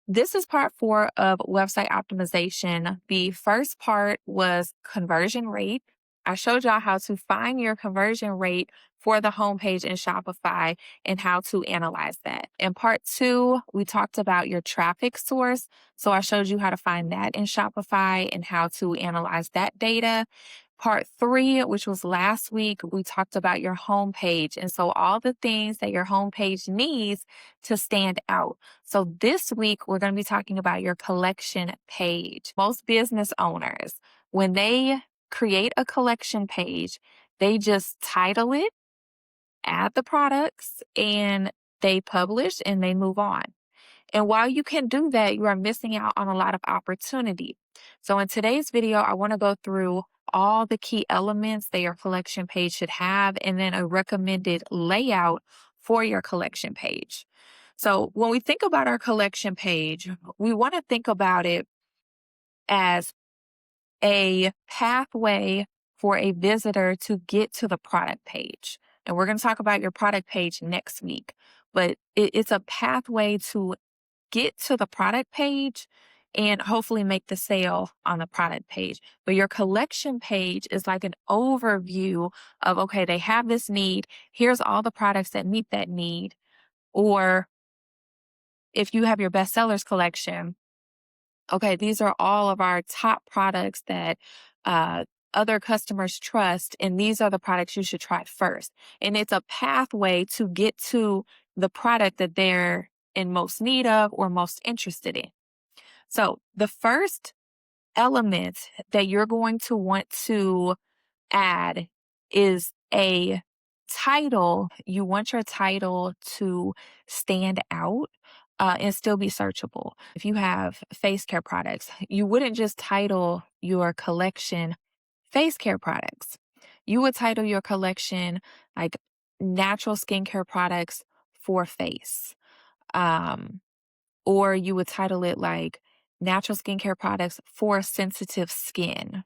This is part 4 of website optimization. The first part was conversion rate. I showed y'all how to find your conversion rate for the homepage in Shopify and how to analyze that. In part 2, we talked about your traffic source. So I showed you how to find that in Shopify and how to analyze that data. Part 3, which was last week, we talked about your homepage. And so all the things that your homepage needs to stand out. So this week, we're going to be talking about your collection page. Most business owners, when they create a collection page, they just title it, add the products, and they publish and they move on. And while you can do that, you are missing out on a lot of opportunity. So in today's video, I want to go through all the key elements that your collection page should have and then a recommended layout for your collection page. So when we think about our collection page, we want to think about it as a pathway for a visitor to get to the product page. And we're going to talk about your product page next week, but it's a pathway to get to the product page and hopefully make the sale on the product page. But your collection page is like an overview of, okay, they have this need. Here's all the products that meet that need. Or if you have your bestsellers collection, okay, these are all of our top products that other customers trust, and these are the products you should try first. And it's a pathway to get to the product that they're in most need of or most interested in. So the first element that you're going to want to add is a title. You want your title to stand out and still be searchable. If you have face care products, you wouldn't just title your collection face care products. You would title your collection like natural skincare products for face. Um, or you would title it like natural skincare products for sensitive skin.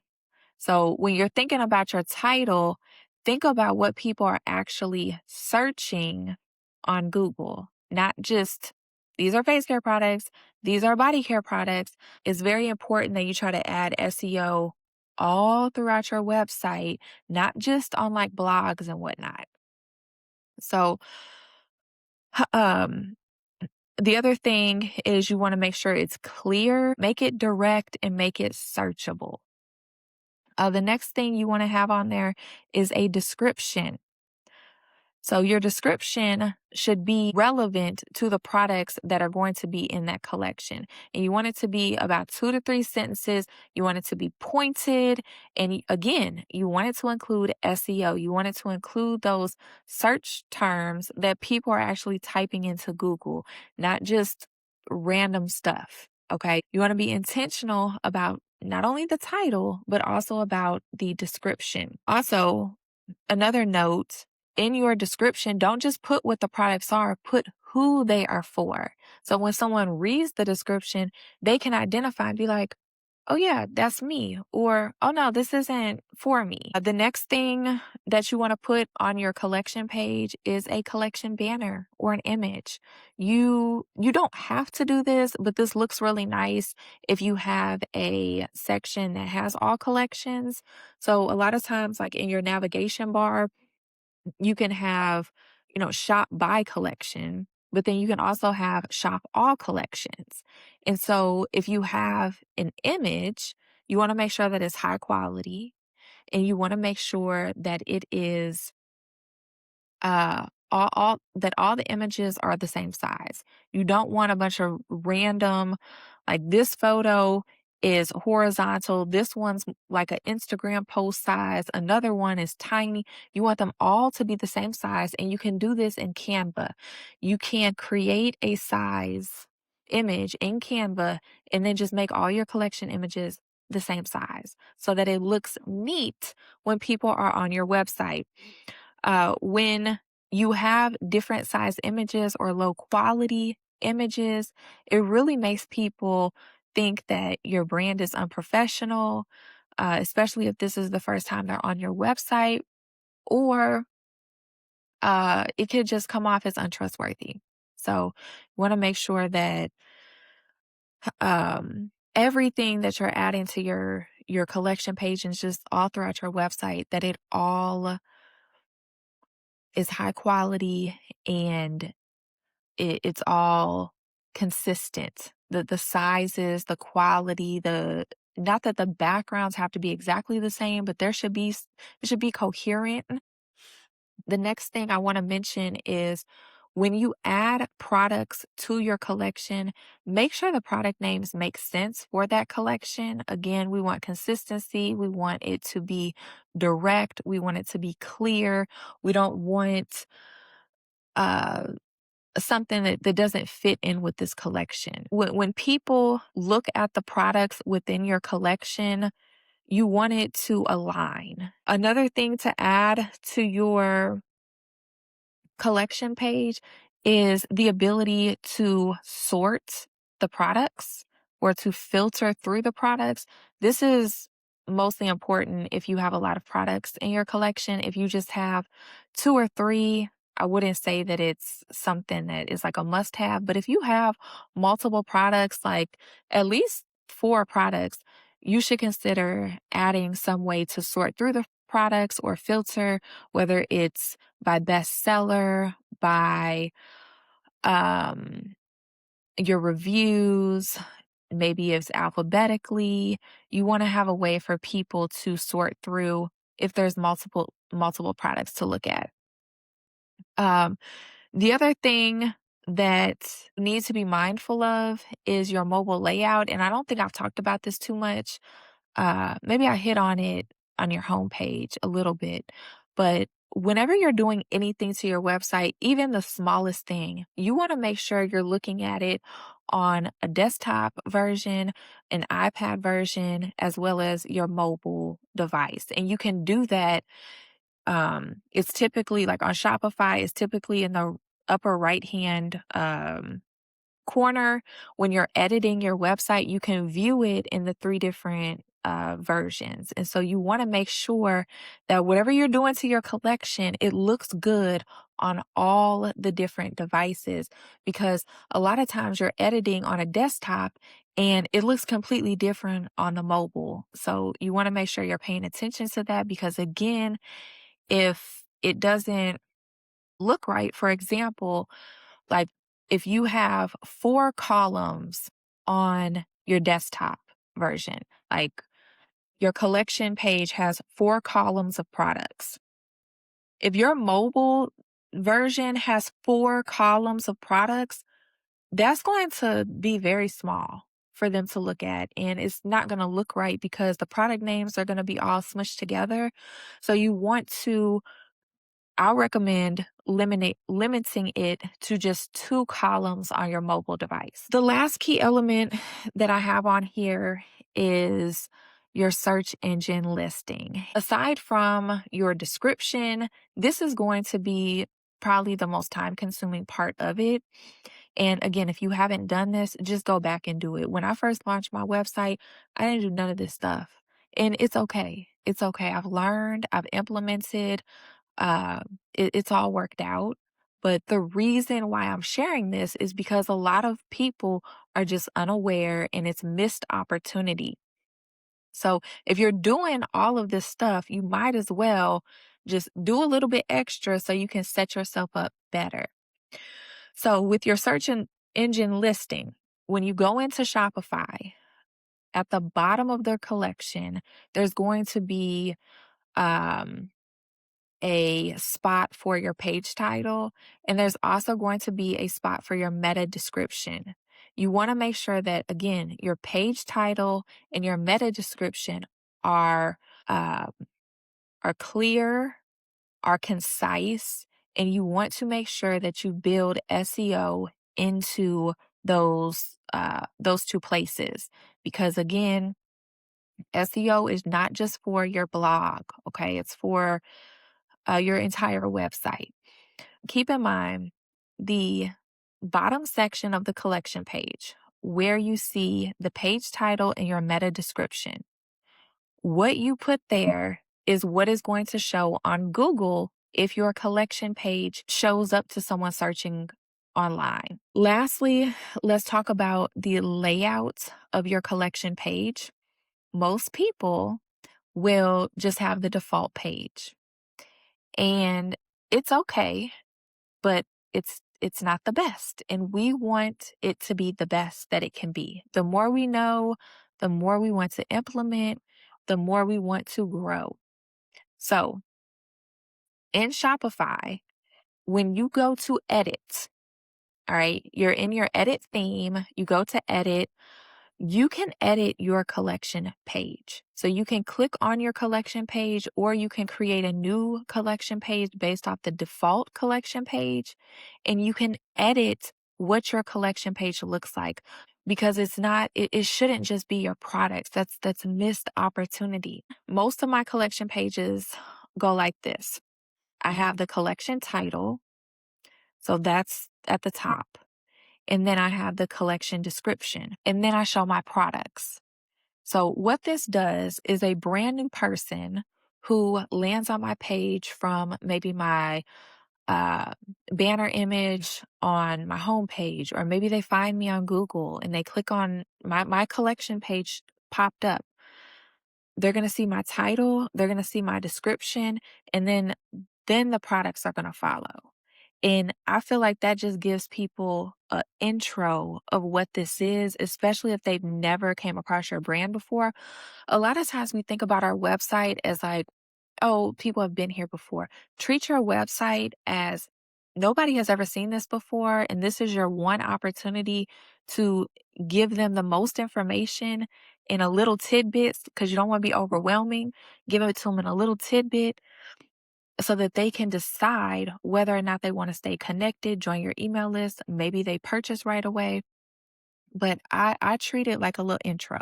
So when you're thinking about your title, think about what people are actually searching on Google, not just these are face care products, these are body care products. It's very important that you try to add SEO all throughout your website, not just on like blogs and whatnot. So, um, the other thing is you want to make sure it's clear, make it direct, and make it searchable. The next thing you want to have on there is a description. So your description should be relevant to the products that are going to be in that collection. And you want it to be about 2 to 3 sentences. You want it to be pointed. And again, you want it to include SEO. You want it to include those search terms that people are actually typing into Google, not just random stuff. Okay. You want to be intentional about not only the title, but also about the description. Also, another note, in your description, don't just put what the products are, put who they are for. So when someone reads the description, they can identify and be like, oh yeah, that's me. Or, oh no, this isn't for me. The next thing that you want to put on your collection page is a collection banner or an image. You don't have to do this, but this looks really nice if you have a section that has all collections. So a lot of times, like in your navigation bar, you can have, shop by collection, but then you can also have shop all collections. And so if you have an image, you want to make sure that it's high quality and you want to make sure that it is all that all the images are the same size. You don't want a bunch of random, like this photo is horizontal, this one's like an Instagram post size, another one is tiny. You want them all to be the same size, and you can do this in Canva. You can create a size image in Canva and then just make all your collection images the same size so that it looks neat when people are on your website. When you have different size images or low quality images, it really makes people think that your brand is unprofessional, especially if this is the first time they're on your website, or it could just come off as untrustworthy. So you want to make sure that Everything that you're adding to your collection page and just all throughout your website, that it all is high quality and it's all consistent. The sizes, the quality, the not that the backgrounds have to be exactly the same, but it should be coherent. The next thing I want to mention is when you add products to your collection, make sure the product names make sense for that collection. Again, we want consistency. We want it to be direct. We want it to be clear. We don't want uh, something that doesn't fit in with this collection. When people look at the products within your collection, you want it to align. Another thing to add to your collection page is the ability to sort the products or to filter through the products. This is mostly important if you have a lot of products in your collection. If you just have two or three, I wouldn't say that it's something that is like a must have, but if you have multiple products, like at least four products, you should consider adding some way to sort through the products or filter, whether it's by bestseller, by um, your reviews, maybe it's alphabetically. You want to have a way for people to sort through if there's multiple products to look at. Um, the other thing that needs to be mindful of is your mobile layout, and I don't think I've talked about this too much. Maybe I hit on it on your homepage a little bit, but whenever you're doing anything to your website, even the smallest thing, you want to make sure you're looking at it on a desktop version, an iPad version, as well as your mobile device. And you can do that. It's typically like on Shopify, it's typically in the upper right hand corner. When you're editing your website, you can view it in the three different versions. And so you want to make sure that whatever you're doing to your collection, it looks good on all the different devices, because a lot of times you're editing on a desktop and it looks completely different on the mobile. So you want to make sure you're paying attention to that, because again, if it doesn't look right, for example, like if you have four columns on your desktop version, like your collection page has four columns of products. If your mobile version has four columns of products, that's going to be very small for them to look at. And it's not going to look right because the product names are going to be all smushed together. So you want to I'll recommend limiting it to just two columns on your mobile device. The last key element that I have on here is your search engine listing. Aside from your description, this is going to be probably the most time consuming part of it. And again, if you haven't done this, just go back and do it. When I first launched my website, I didn't do none of this stuff. And it's okay. It's okay. I've learned, I've implemented, uh, it's all worked out. But the reason why I'm sharing this is because a lot of people are just unaware and it's missed opportunity. So if you're doing all of this stuff, you might as well just do a little bit extra so you can set yourself up better. So with your engine listing, when you go into Shopify, at the bottom of their collection, there's going to be um, a spot for your page title, and there's also going to be a spot for your meta description. You want to make sure that, again, your page title and your meta description are uh, are clear, are concise, and you want to make sure that you build SEO into those two places, because again, SEO is not just for your blog, okay? It's for your entire website. Keep in mind the bottom section of the collection page where you see the page title and your meta description. What you put there is what is going to show on Google if your collection page shows up to someone searching online. Lastly, let's talk about the layout of your collection page. Most people will just have the default page, and it's okay, but it's not the best, and we want it to be the best that it can be. The more we know, the more we want to implement, the more we want to grow. So, in Shopify, when you go to edit, all right, you're in your edit theme, you go to edit, you can edit your collection page. So you can click on your collection page, or you can create a new collection page based off the default collection page, and you can edit what your collection page looks like, because it shouldn't just be your products. That's missed opportunity. Most of my collection pages go like this. I have the collection title, so that's at the top. And then I have the collection description, and then I show my products. So what this does is a brand new person who lands on my page from maybe my uh, banner image on my homepage, or maybe they find me on Google and they click on my collection page popped up. They're going to see my title, they're going to see my description, and then the products are going to follow. And I feel like that just gives people an intro of what this is, especially if they've never came across your brand before. A lot of times we think about our website as like, oh, people have been here before. Treat your website as nobody has ever seen this before, and this is your one opportunity to give them the most information in a little tidbits, because you don't want to be overwhelming. Give it to them in a little tidbit so that they can decide whether or not they want to stay connected, join your email list. Maybe they purchase right away. But I treat it like a little intro.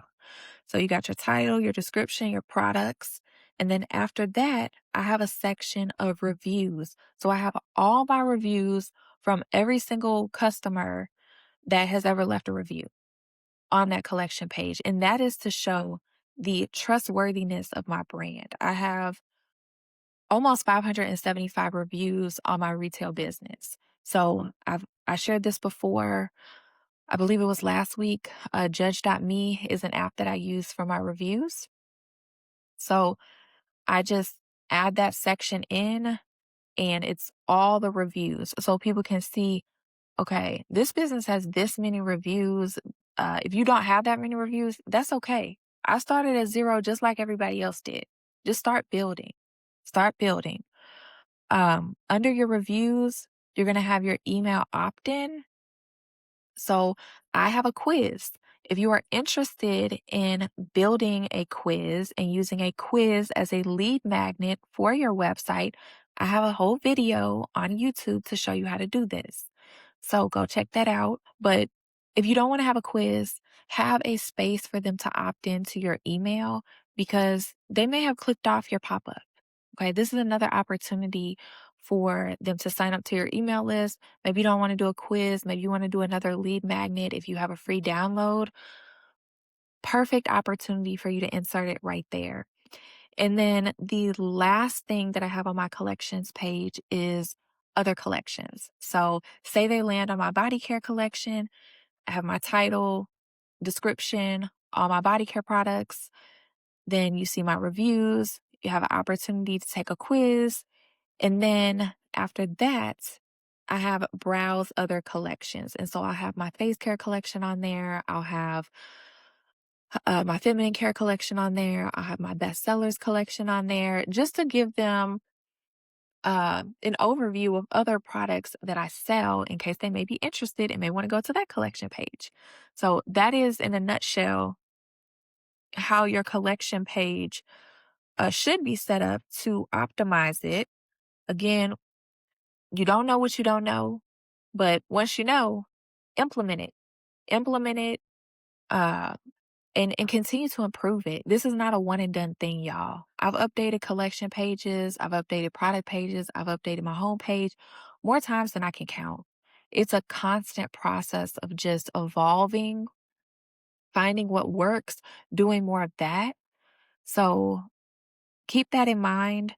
So you got your title, your description, your products. And then after that, I have a section of reviews. So I have all my reviews from every single customer that has ever left a review on that collection page. And that is to show the trustworthiness of my brand. I have almost 575 reviews on my retail business. So I shared this before. I believe it was last week. Judge.me is an app that I use for my reviews. So I just add that section in, and it's all the reviews. So people can see, okay, this business has this many reviews. If you don't have that many reviews, that's okay. I started at zero just like everybody else did. Just start building. Start building. Under your reviews, you're going to have your email opt-in. So I have a quiz. If you are interested in building a quiz and using a quiz as a lead magnet for your website, I have a whole video on YouTube to show you how to do this. So go check that out. But if you don't want to have a quiz, have a space for them to opt into your email, because they may have clicked off your pop-up. Okay, this is another opportunity for them to sign up to your email list. Maybe you don't want to do a quiz. Maybe you want to do another lead magnet if you have a free download. Perfect opportunity for you to insert it right there. And then the last thing that I have on my collections page is other collections. So say they land on my body care collection, I have my title, description, all my body care products. Then you see my reviews. You have an opportunity to take a quiz. And then after that, I have browse other collections. And so I'll have my face care collection on there. I'll have my feminine care collection on there. I'll have my bestsellers collection on there, just to give them an overview of other products that I sell in case they may be interested and may want to go to that collection page. So that is, in a nutshell, how your collection page should be set up to optimize it. Again, you don't know what you don't know, but once you know, implement it. Implement it, uh, and continue to improve it. This is not a one and done thing, y'all. I've updated collection pages, I've updated product pages, I've updated my homepage more times than I can count. It's a constant process of just evolving, finding what works, doing more of that. So keep that in mind.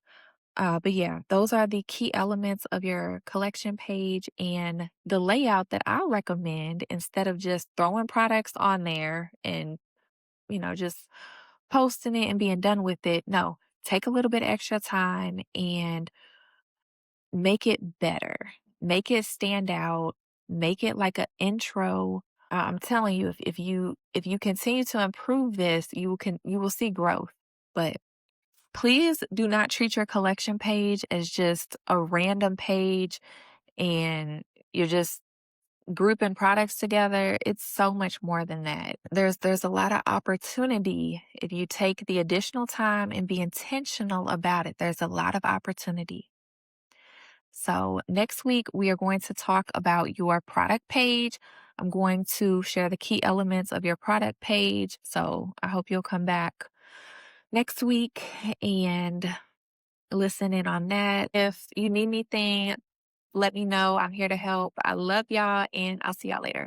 But yeah, those are the key elements of your collection page and the layout that I recommend instead of just throwing products on there and, just posting it and being done with it. No, take a little bit extra time and make it better. Make it stand out. Make it like an intro. I'm telling you, if you continue to improve this, you will see growth. But please do not treat your collection page as just a random page and you're just grouping products together. It's so much more than that. There's a lot of opportunity if you take the additional time and be intentional about it. There's a lot of opportunity. So, next week we are going to talk about your product page. I'm going to share the key elements of your product page. So, I hope you'll come back next week and listen in on that. If you need anything, let me know. I'm here to help. I love y'all and I'll see y'all later.